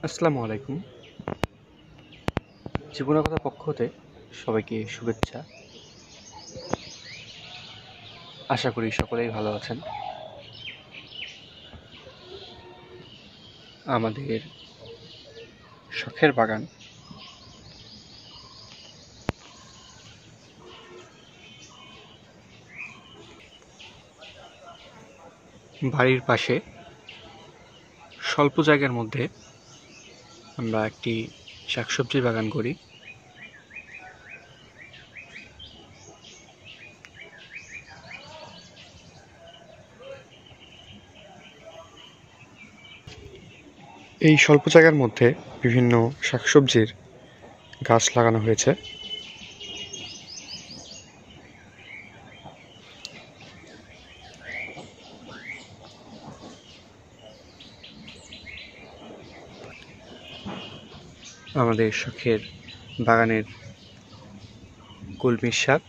আসসালামু আলাইকুম। জীবনকথার পক্ষ হতে সবাইকে শুভেচ্ছা। আশা করি সকলেই ভালো আছেন। আমাদের শখের বাগান বাড়ির পাশে স্বল্প জায়গার মধ্যে আমরা একটি শাকসবজির বাগান করি। এই স্বল্প জায়গার মধ্যে বিভিন্ন শাকসবজির গাছ লাগানো হয়েছে। আমাদের শখের বাগানের কলমির শাক,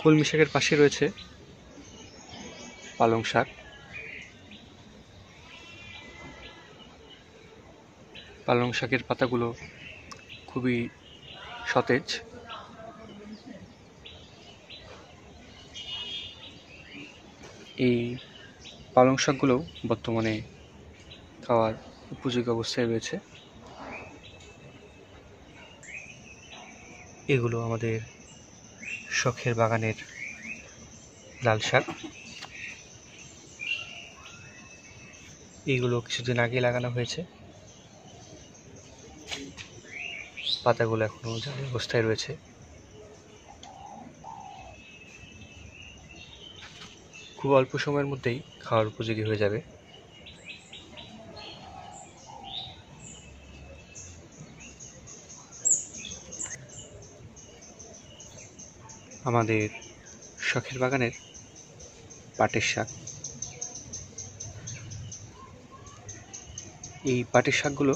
কলমি শাকের পাশে রয়েছে পালং শাক। পালং শাকের পাতাগুলো খুবই সতেজ। এই পালং শাকগুলো বর্তমানে খাওয়ার উপযোগী অবস্থায় রয়েছে। এগুলো আমাদের শখের বাগানের লাল শাক। এইগুলো কিছুদিন আগে লাগানো হয়েছে। পাতাগুলো এখনো জালি অবস্থায় রয়েছে। খুব অল্প সময়ের মধ্যেই খাওয়ার উপযোগী হয়ে যাবে। আমাদের শখের বাগানের পাটের শাক। এই পাটের শাকগুলো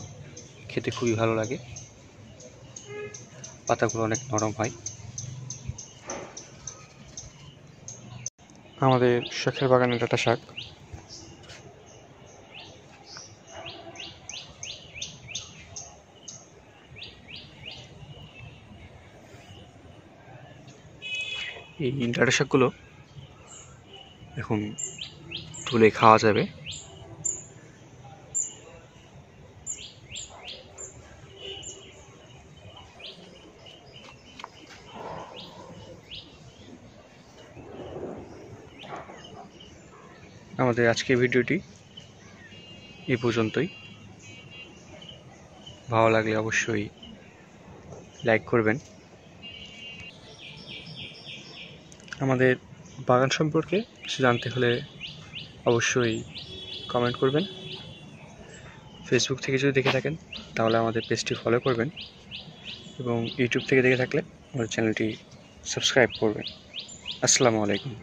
খেতে খুবই ভালো লাগে। পাতাগুলো অনেক নরম হয়। আমাদের শখের বাগানের ডাঁটা শাক। এই ডাঁটা শাকগুলো এখন তুলে খাওয়া যাবে। আমাদের আজকের ভিডিওটি এই পর্যন্তই। ভালো লাগলে অবশ্যই লাইক করবেন। আমাদের বাগান সম্পর্কে কিছু জানতে হলে অবশ্যই কমেন্ট করবেন। ফেসবুক থেকে যদি দেখে থাকেন তাহলে আমাদের পেজটি ফলো করবেন এবং ইউটিউব থেকে দেখে থাকলে আমাদের চ্যানেলটি সাবস্ক্রাইব করবেন। আসসালামু আলাইকুম।